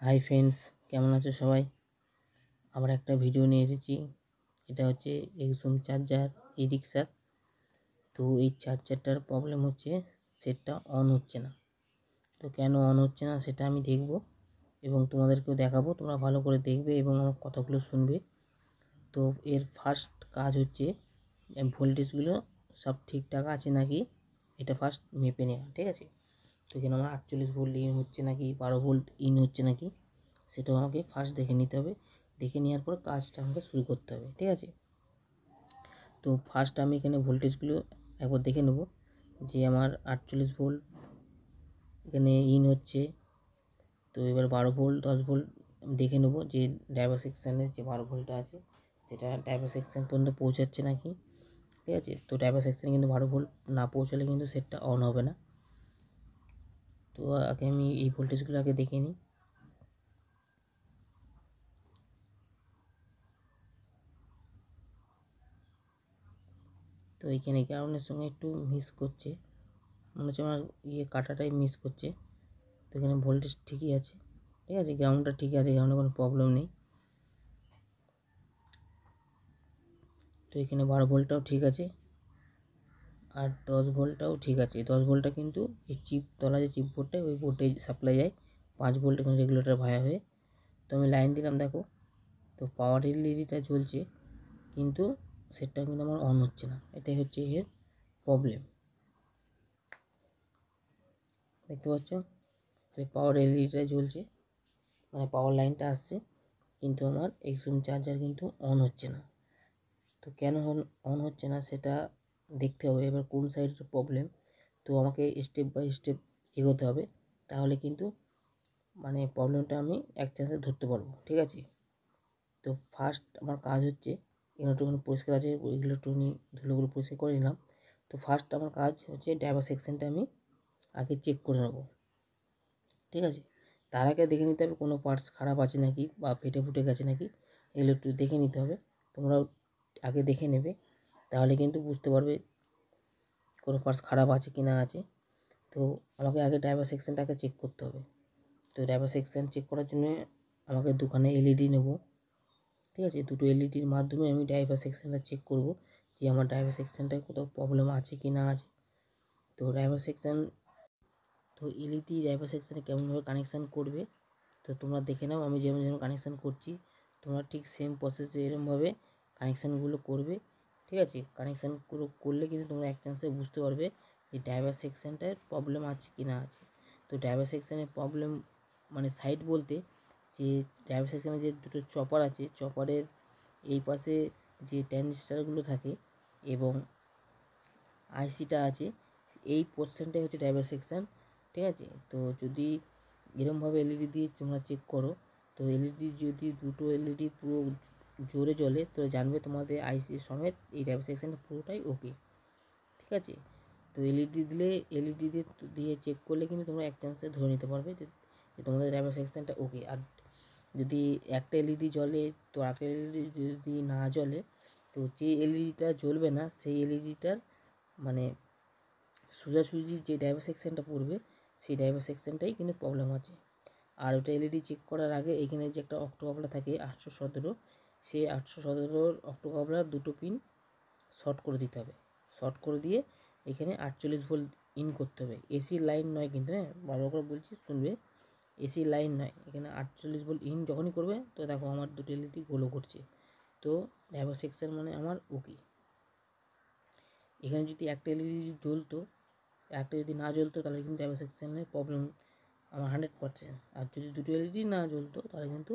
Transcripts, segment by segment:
Hi friends, কেমন আছো সবাই? আবার একটা ভিডিও নিয়ে এসেছি। এটা হচ্ছে এক্সজুম চার্জার ই রিক্সার। তো এই চার্জারটার প্রবলেম হচ্ছে সেটটা অন হচ্ছে না। তো কেন অন হচ্ছে না সেটা আমি দেখব এবং তোমাদেরকেও দেখাবো। তোমরা ভালো করে দেখবে এবং আমার কথাগুলো শুনবে। তো এর ফার্স্ট কাজ হচ্ছে ভোল্টেজগুলো সব ঠিকঠাক আছে নাকি এটা ফার্স্ট মেপে নেওয়া, ঠিক আছে? তো এখানে আমার 48 ভোল্ট ইন হচ্ছে নাকি 12 ভোল্ট ইন হচ্ছে নাকি সেটাও আমাকে ফার্স্ট দেখে নিতে হবে। দেখে নেওয়ার পর কাজটা আমাকে শুরু করতে হবে, ঠিক আছে? তো ফার্স্ট আমি এখানে ভোল্টেজগুলো একবার দেখে নেব যে আমার 48 ভোল্ট এখানে ইন হচ্ছে। তো এবার 12 ভোল্ট 10 ভোল্ট দেখে নেব যে ড্রাইভার সেকশানের যে 12 ভোল্টটা আছে সেটা ড্রাইভার সেকশান পর্যন্ত পৌঁছাচ্ছে নাকি, ঠিক আছে? তো ড্রাইভার সেকশানে কিন্তু 12 ভোল্ট না পৌঁছালে কিন্তু সেটটা অন হবে না। তো আগে আমি এই ভোল্টেজগুলো আগে দেখে নিই। তো এইখানে গ্রাউন্ডের সঙ্গে একটু মিস করছে, মনে হচ্ছে আমার কাটাটাই মিস করছে। তো এখানে ভোল্টেজ ঠিকই আছে, ঠিক আছে, গ্রাউন্ডটা ঠিক আছে, গ্রাউন্ডে কোনো প্রবলেম নেই। তো এখানে 12 ভোল্টটাও ঠিক আছে আর 10 ভোল্টটাও ঠিক আছে। 10 ভোল্টটা কিন্তু এই চিপ তলা যে চিপ বোর্ডটা ওই বোর্ডে সাপ্লাই যায়। 5 ভোল্ট এখানে রেগুলেটর ভায়া হয়ে। তো আমি লাইন দিলাম, দেখো তো পাওয়ার এলইডিটা জ্বলছে কিন্তু সেটটা কিন্তু আমার অন হচ্ছে না। এটাই হচ্ছে এর প্রবলেম। দেখতে পাচ্ছ পাওয়ার এলইডিটা জ্বলছে, মানে পাওয়ার লাইনটা আসছে, কিন্তু আমার এক্সজুম চার্জার কিন্তু অন হচ্ছে না। তো কেন অন হচ্ছে না সেটা দেখতে হবে। এবার কোন সাইডের প্রবলেম, তো আমাকে স্টেপ বাই স্টেপ এগোতে হবে, তাহলে কিন্তু মানে প্রবলেমটা আমি এক চান্সে ধরতে পারবো, ঠিক আছে? তো ফার্স্ট আমার কাজ হচ্ছে এগুলো একটুখানি পরিষ্কার আছে, ওইগুলো একটুখানি ধুলোগুলো পরিষ্কার করে নিলাম। তো ফার্স্ট আমার কাজ হচ্ছে ড্রাইভার সেকশনটা আমি আগে চেক করে নেবো, ঠিক আছে? তার আগে দেখে নিতে হবে কোনো পার্টস খারাপ আছে নাকি বা ফেটে ফুটে গেছে নাকি, এগুলো একটু দেখে নিতে হবে। তোমরাও আগে দেখে নেবে, তাহলে কিন্তু বুঝতে পারবে কোনো পার্টস খারাপ আছে কি না আছে। তো আমাকে আগে ড্রাইভার সেকশনটাকে চেক করতে হবে। তো ড্রাইভার সেকশন চেক করার জন্য আমাকে দুখানে এলইডি নেব, ঠিক আছে? দুটো এলইডির মাধ্যমে আমি ড্রাইভার সেকশনটা চেক করব যে আমার ড্রাইভার সেকশনটায় কোথাও প্রবলেম আছে কি না আছে। তো ড্রাইভার সেকশন, তো এলইডি ড্রাইভার সেকশানে কেমনভাবে কানেকশান করবে তো তোমরা দেখে নাও। আমি যেমন যেমন কানেকশান করছি তোমরা ঠিক সেম প্রসেসে এরমভাবে কানেকশানগুলো করবে, ঠিক আছে? কানেকশানগুলো করলে কিন্তু তোমরা এক চান্সে বুঝতে পারবে যে ড্রাইভার সেকশানটায় প্রবলেম আছে কি না আছে। তো ড্রাইভার সেকশানের প্রবলেম মানে সাইড বলতে যে ড্রাইভার সেকশানে যে দুটো চপার আছে, চপারের এই পাশে যে ট্রানজিস্টারগুলো থাকে এবং আইসিটা আছে, এই পোর্শনটাই হচ্ছে ড্রাইভার সেকশান, ঠিক আছে? তো যদি এরমভাবে এলইডি দিয়ে তোমরা চেক করো, তো এলইডি যদি দুটো এলইডি পুরো জোরে জ্বলে তো জানবে তোমাদের আইসি সমেত এই ড্রাইভার সেকশানটা পুরোটাই ওকে, ঠিক আছে? তো এলইডি দিলে এলইডি দিয়ে চেক করলে কিন্তু তোমরা এক চান্সে ধরে নিতে পারবে যে তোমাদের ড্রাইভার সেকশানটা ওকে। আর যদি একটা এলইডি জ্বলে তো একটা এলইডি যদি না জ্বলে, তো যে এলইডিটা জ্বলবে না সেই এলইডিটার মানে সোজাসুজি যে ড্রাইভার সেকশানটা পড়বে সেই ড্রাইভার সেকশানটাই কিন্তু প্রবলেম আছে। আর ওটা এলইডি চেক করার আগে এখানে যে একটা অক্টোকাপলার থাকে 817, সেই 817 অক্টোকাপলার দুটো পিন শর্ট করে দিতে হবে। শর্ট করে দিয়ে এখানে 48 ভোল্ট ইন করতে হবে। এসি লাইন নয় কিন্তু, হ্যাঁ বারবার করে বলছি শুনবে, এসি লাইন নয়। এখানে 48 ভোল্ট ইন যখনই করবে তো দেখো আমার দুটো এলইডি গোলো করছে, তো ড্রাইভার সেকশান মানে আমার ওকে। এখানে যদি একটা এলইডি জ্বলতো, একটা যদি না জ্বলতো তাহলে কিন্তু ড্রাইভার সেকশানের প্রবলেম আমার 100%। আর যদি দুটো এলইডি না জ্বলতো তাহলে কিন্তু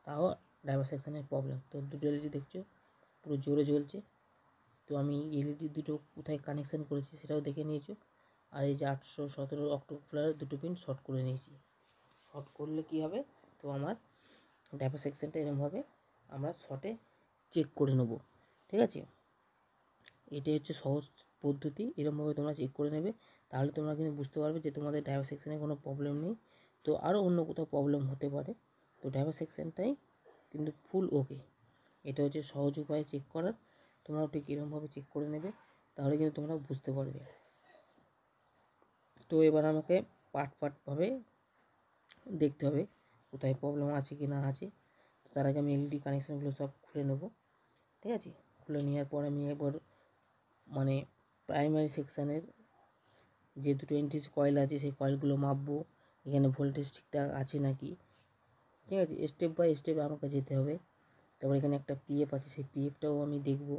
তাও ড্রাইভার সেকশানের প্রবলেম। তো দুটো এলইডি দেখছো পুরো জোরে জ্বলছে। তো আমি এলইডি দুটো কোথায় কানেকশান করেছি সেটাও দেখে নিয়েছো। আর এই যে 817 অক্টোপ্লার দুটো পিন শর্ট করে নিয়েছি। শর্ট করলে কি হবে, তো আমার ড্রাইভার সেকশানটা এরমভাবে আমরা শর্টে চেক করে নেব, ঠিক আছে? এটাই হচ্ছে সহজ পদ্ধতি। এরকমভাবে তোমরা চেক করে নেবে, তাহলে তোমরা কিন্তু বুঝতে পারবে যে তোমাদের ড্রাইভার সেকশানে কোনো প্রবলেম নেই। তো আরও অন্য কোথাও প্রবলেম হতে পারে, তো ড্রাইভার সেকশানটাই কিন্তু ফুল ওকে। এটা হচ্ছে সহজ উপায় চেক করার। তোমরাও ঠিক এরকমভাবে চেক করে নেবে, তাহলে কিন্তু তোমরা বুঝতে পারবে। তো এবার আমাকে পার্টভাবে দেখতে হবে কোথায় প্রবলেম আছে কি না আছে। তো তার আগে আমি এলইডি কানেকশানগুলো সব খুলে নেব, ঠিক আছে। খুলে নেওয়ার পর আমি এবার মানে প্রাইমারি সেকশানের যে দুটো এন্ট্রিজ কয়েল আছে সেই কয়েলগুলো মাপবো, এখানে ভোল্টেজ ঠিকঠাক আছে নাকি, ঠিক আছে। স্টেপ বাই স্টেপ আমাকে যেতে হবে। তারপর এখানে একটা পিএফ আছে, সেই পিএফটাও আমি দেখব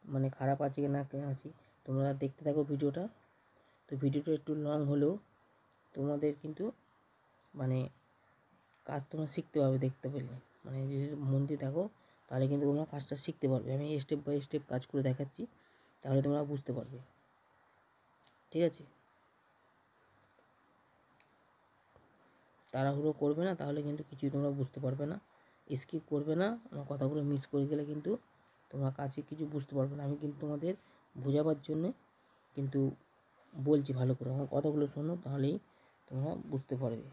মানে খারাপ আছে কি না আছে। তোমরা দেখতে থাকো ভিডিওটা। তো ভিডিওটা একটু লং হলেও তোমাদের কিন্তু মানে কাজ তোমরা শিখতে পারবে দেখতে পেলে, মানে যদি মন দিয়ে দেখো তাহলে কিন্তু তোমরা কাজটা শিখতে পারবে। আমি স্টেপ বাই স্টেপ কাজ করে দেখাচ্ছি, তাহলে তোমরা বুঝতে পারবে, ঠিক আছে। তাড়াহুড়ো করবে না, তাহলে কিন্তু কিছুই তোমরা বুঝতে পারবে না। স্কিপ করবে না, আমার কথাগুলো মিস করে গেলে কিন্তু তোমরা কাছে কিছু বুঝতে পারবে না। আমি কিন্তু তোমাদের বোঝাবার জন্যে কিন্তু বলছি ভালো করে, আমার কথাগুলো শোনো তাহলেই তোমরা বুঝতে পারবে।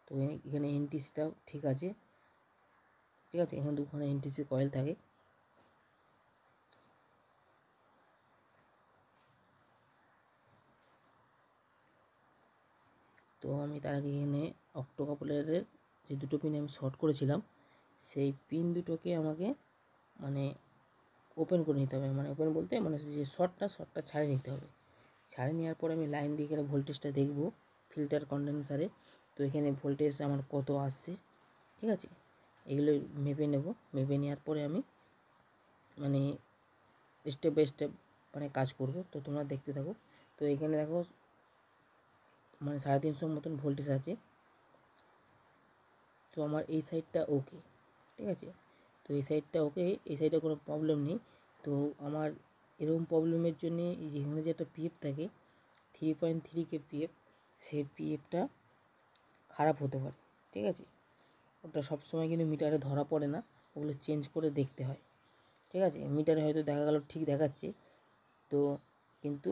তো এখানে এনটিসিটাও ঠিক আছে, ঠিক আছে। এখানে দুখানে এনটিসি কয়েল থাকে। তো আমি তার আগে এখানে অক্টোকাপলারের যে দুটো পিন আমি শর্ট করেছিলাম সেই পিন দুটোকে আমাকে মানে ওপেন করে নিতে হবে। মানে ওপেন বলতে মানে যে শর্টটা ছাড়িয়ে নিতে হবে। ছাড়িয়ে নেওয়ার পরে আমি লাইন দিয়ে গেলে ভোল্টেজটা দেখব ফিল্টার কন্ডেন্সারে। তো এখানে ভোল্টেজ আমার কত আসছে, ঠিক আছে, এগুলো মেপে নেব। মেপে নেওয়ার পরে আমি মানে স্টেপ বাই স্টেপ মানে কাজ করব। তো তোমরা দেখতে থাকো। তো এখানে দেখো মানে 350 মতন ভোল্টেজ আছে। তো আমার এই সাইডটা ওকে, ঠিক আছে। তো এই সাইডটা ওকে, এই সাইডে কোনো প্রবলেম নেই। তো আমার এরকম প্রবলেমের জন্যে যেখানে যে একটা পিএফ থাকে 3.3 কে পিএফ, সেই পিএফটা খারাপ হতে পারে, ঠিক আছে। ওটা সবসময় কিন্তু মিটারে ধরা পড়ে না, ওগুলো চেঞ্জ করে দেখতে হয়, ঠিক আছে। মিটারে হয়তো দেখা গেল ঠিক দেখাচ্ছে, তো কিন্তু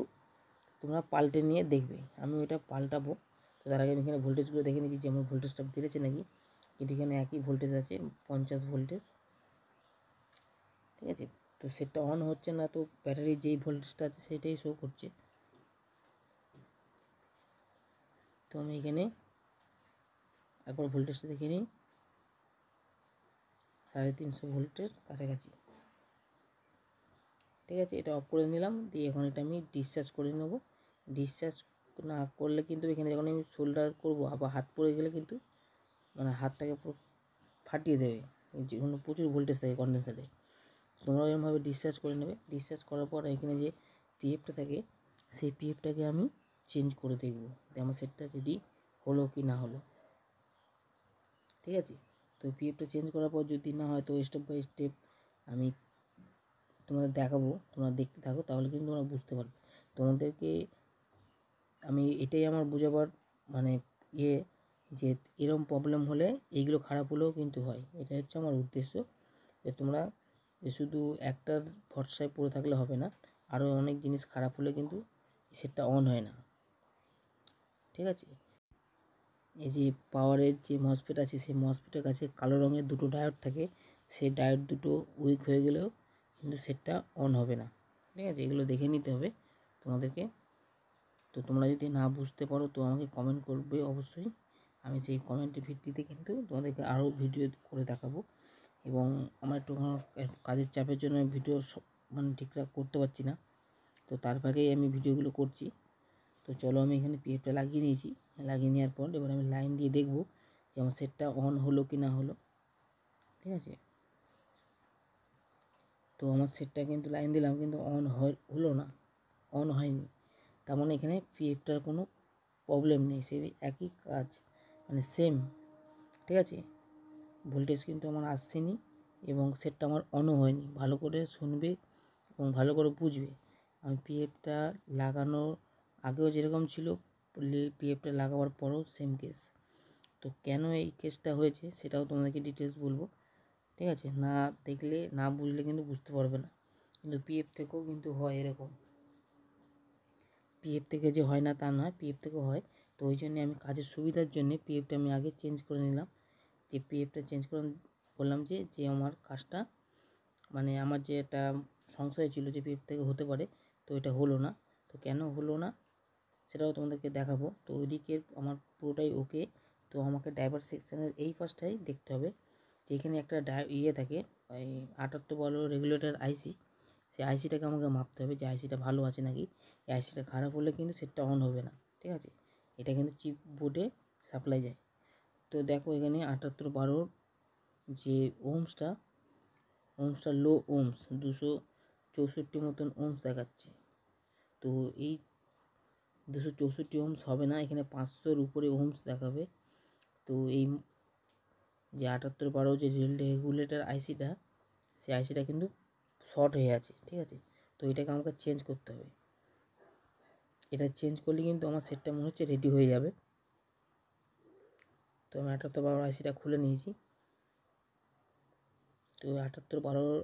তোমরা পাল্টে নিয়ে দেখবে। আমি ওটা পাল্টাবো। তো তার আগে আমি এখানে ভোল্টেজগুলো দেখে নিচ্ছি যে আমার ভোল্টেজটা বেড়েছে নাকি। কিন্তু এখানে একই ভোল্টেজ আছে 50 ভোল্টেজ, ঠিক আছে। তো সেটটা অন হচ্ছে না, তো ব্যাটারির যেই ভোল্টেজটা আছে সেটাই শো করছে। তো আমি এখানে একবার ভোল্টেজটা দেখে নিই, 350 ভোল্টের কাছাকাছি, ঠিক আছে। এটা অফ করে নিলাম, দিয়ে এখন এটা আমি ডিসচার্জ করে নেব। ডিসচার্জ না করলে কিন্তু এখানে যখন আমি শোল্ডার করব আবার হাত পড়ে গেলে কিন্তু মানে হাতটাকে পুরো ফাটিয়ে দেবে, যেখানে প্রচুর ভোল্টেজ থাকে কন্ডেন্সারে। তোমরা এরকমভাবে ডিসচার্জ করে নেবে। ডিসচার্জ করার পর এখানে যে পিএফটা থাকে সেই পিএফটাকে আমি চেঞ্জ করে দেখব যে আমার সেটটা রেডি হলো কি না হলো, ঠিক আছে। তো পিএফটা চেঞ্জ করার পর যদি না হয় তো স্টেপ বাই স্টেপ আমি তোমাদের দেখাবো, তোমরা দেখতে থাকো তাহলে কিন্তু তোমরা বুঝতে পারবে। তোমাদেরকে আমি এটাই আমার বোঝাবার মানে ইয়ে যে এরকম প্রবলেম হলে এইগুলো খারাপ হলেও কিন্তু হয়, এটা হচ্ছে আমার উদ্দেশ্য। যে তোমরা যে শুধু একটার ভরসায় পড়ে থাকলে হবে না, আরও অনেক জিনিস খারাপ হলে কিন্তু সেটটা অন হয় না, ঠিক আছে। এই যে পাওয়ারের যে মসফেট আছে সেই মসফেটের কাছে কালো রঙের দুটো ডায়োড থাকে, সেই ডায়োড দুটো উইক হয়ে গেলেও কিন্তু সেটটা অন হবে না, ঠিক আছে। এগুলো দেখে নিতে হবে তোমাদেরকে। তো তোমরা যদি না বুঝতে পারো তো আমাকে কমেন্ট করবে অবশ্যই, আমি সেই কমেন্টের ভিত্তিতে কিন্তু তোমাদেরকে আরও ভিডিও করে দেখাবো। এবং আমার একটু কাজের চাপের জন্য ভিডিও মানে ঠিকঠাক করতে পারছি না, তো তার ফাঁকেই আমি ভিডিওগুলো করছি। তো চলো আমি এখানে পিএফটা লাগিয়ে নিয়েছি। লাগিয়ে নেওয়ার পর এবার আমি লাইন দিয়ে দেখব যে আমার সেটটা অন হলো কি না হলো, ঠিক আছে। তো আমার সেটটা কিন্তু লাইন দিলাম কিন্তু হলো না, অন হয়নি। তার মানে এখানে পিএফটার কোনো প্রবলেম নেই, সেই একই কাজ মানে সেম, ঠিক আছে। ভোল্টেজ কিন্তু আমার আসছেনি এবং সেটটা আমার অনও হয়নি। ভালো করে শুনবে এবং ভালো করে বুঝবে। আমি পিএফটা লাগানোর আগেও যেরকম ছিল পিএফটা লাগাবার পরেও সেম কেস। তো কেন এই কেসটা হয়েছে সেটাও তোমাদেরকে ডিটেলস বলবো, ঠিক আছে। না দেখলে না বুঝলে কিন্তু বুঝতে পারবে না। কিন্তু পিএফ থেকেও কিন্তু হয় এরকম, পিএফ থেকে যে হয় না তা নয়, পিএফ থেকেও হয়। তো ওই জন্যে আমি কাজের সুবিধার জন্যে পিএফটা আমি আগে চেঞ্জ করে নিলাম। যে পিএফটা চেঞ্জ করলাম যে যে আমার কাজটা মানে আমার যে একটা সংশয় ছিল যে পিএফ থেকে হতে পারে, তো এটা হলো না। তো কেন হলো না সেটাও তোমাদেরকে দেখাবো। তো ওইদিকে আমার পুরোটাই ওকে, তো আমাকে ড্রাইভার সেকশানের এই পাশটাই দেখতে হবে, যেখানে একটা থাকে ওই 78 রেগুলেটর আইসি, সেই আইসিটাকে আমাকে মাপতে হবে যে আইসিটা ভালো আছে নাকি। এই আইসিটা খারাপ হলে কিন্তু সেটটা অন হবে না, ঠিক আছে। এটা কিন্তু চিপ বোর্ডে সাপ্লাই যায়। তো দেখো এখানে 78 যে ওমসটা লো ওমস, 264 মতন ওমস দেখাচ্ছে। তো এই 264 ওমস হবে না, এখানে 500-র উপরে ওমস দেখাবে। তো এই যে 78 যে রেগুলেটর আইসিটা, সেই আইসিটা কিন্তু শর্ট হয়ে আছে, ঠিক আছে। তো এটাকে আমাকে চেঞ্জ করতে হবে। এটা চেঞ্জ করলে কিন্তু আমার সেটটা মনে হচ্ছে রেডি হয়ে যাবে। তো আমি 78 আইসিটা খুলে নিয়েছি। তো 78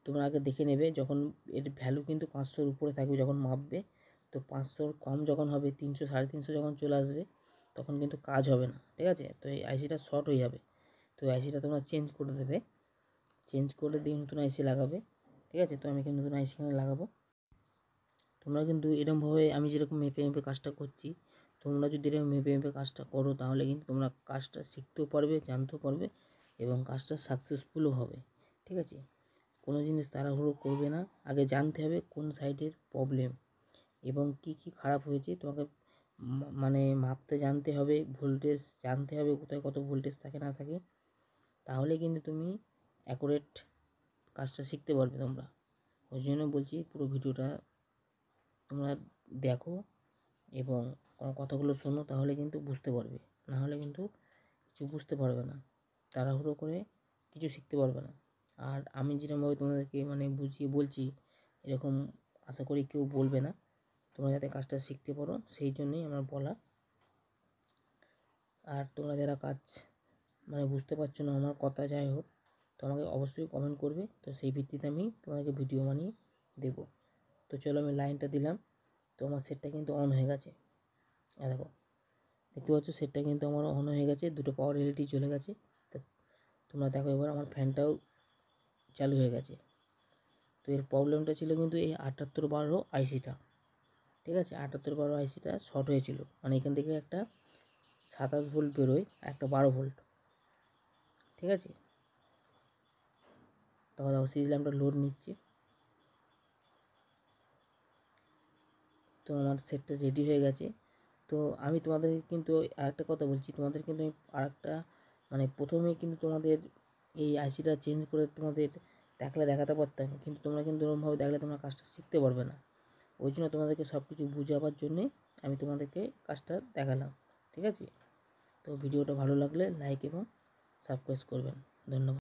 তোমরা আগে দেখে নেবে, যখন এর ভ্যালু কিন্তু 500-র উপরে থাকবে যখন মাপবে। তো 500-র কম যখন হবে, 300 350 যখন চলে আসবে, তখন কিন্তু কাজ হবে না, ঠিক আছে। তো এই আইসিটা শর্ট হয়ে যাবে। তো আইসিটা তোমরা চেঞ্জ করে দেবে, চেঞ্জ করে দিয়ে নতুন আইসি লাগাবে, ঠিক আছে। তো আমি এখানে নতুন আইসি এখানে লাগাবো। তোমরা কিন্তু এরকমভাবে আমি যেরকম মেপে মেপে কাজটা করছি, তোমরা যদি এরকম মেপে মেপে কাজটা করো, তাহলে কিন্তু তোমরা কাজটা শিখতেও পারবে, জানতেও পারবে, এবং কাজটা সাকসেসফুলও হবে, ঠিক আছে। কোনো জিনিস তাড়াহুড়ো করবে না, আগে জানতে হবে কোন সাইডের প্রবলেম এবং কি কি খারাপ হয়েছে। তোমাকে মানে মাপতে জানতে হবে, ভোল্টেজ জানতে হবে, কোথায় কত ভোল্টেজ থাকে না থাকে, তাহলে কিন্তু তুমি অ্যাকুরেট কাজটা শিখতে পারবে তোমরা। ওই জন্য বলছি পুরো ভিডিওটা তোমরা দেখো এবং কথাগুলো শোনো, তাহলে কিন্তু বুঝতে পারবে, না হলে কিন্তু কিছু বুঝতে পারবে না, তাড়াহুড়ো করে কিছু শিখতে পারবে না। আর আমি যেরকমভাবে তোমাদেরকে মানে বুঝিয়ে বলছি, এরকম আশা করি কেউ বলবে না, তোমরা যাতে কাজটা শিখতে পারো, সেই জন্যই আমার বলা। আর তোমরা যারা কাজ মানে বুঝতে পারছো না আমার কথা, যাই হোক, তো আমাকে অবশ্যই কমেন্ট করবে, তো সেই ভিত্তিতে আমি তোমাদেরকে ভিডিও বানিয়ে দেবো। তো চলো আমি লাইনটা দিলাম। তো আমার সেটটা কিন্তু অন হয়ে গেছে, দেখো দেখতে পাচ্ছ সেটটা কিন্তু আমার অন হয়ে গেছে, দুটো পাওয়ার এলইডি চলে গেছে। তো তোমরা দেখো এবার আমার ফ্যানটাও চালু হয়ে গেছে। তো এর প্রবলেমটা ছিল কিন্তু এই 78 আইসিটা, ঠিক আছে। 78 আইসিটা শর্ট হয়েছিল, মানে এখান থেকে একটা 27 ভোল্ট বেরোয়, একটা 12 ভোল্ট, ঠিক আছে। তখন দেখো সিরিজ ল্যাম্পটা লোড নিচ্ছে। তো আমার সেটটা রেডি হয়ে গেছে। তো আমি তোমাদের কিন্তু আরেকটা কথা বলছি, তোমাদের কিন্তু আমি আরেকটা মানে প্রথমেই কিন্তু তোমাদের এই আইসিটা চেঞ্জ করে তোমাদের দেখাতে পারতাম, কিন্তু তোমরা কিন্তু এরকমভাবে দেখলে তোমরা কাজটা শিখতে পারবে না। ওই জন্য তোমাদেরকে সব কিছু বুঝাবার জন্যে আমি তোমাদেরকে কাজটা দেখালাম, ঠিক আছে। তো ভিডিওটা ভালো লাগলে লাইক এবং সাবস্ক্রাইব করবেন। ধন্যবাদ।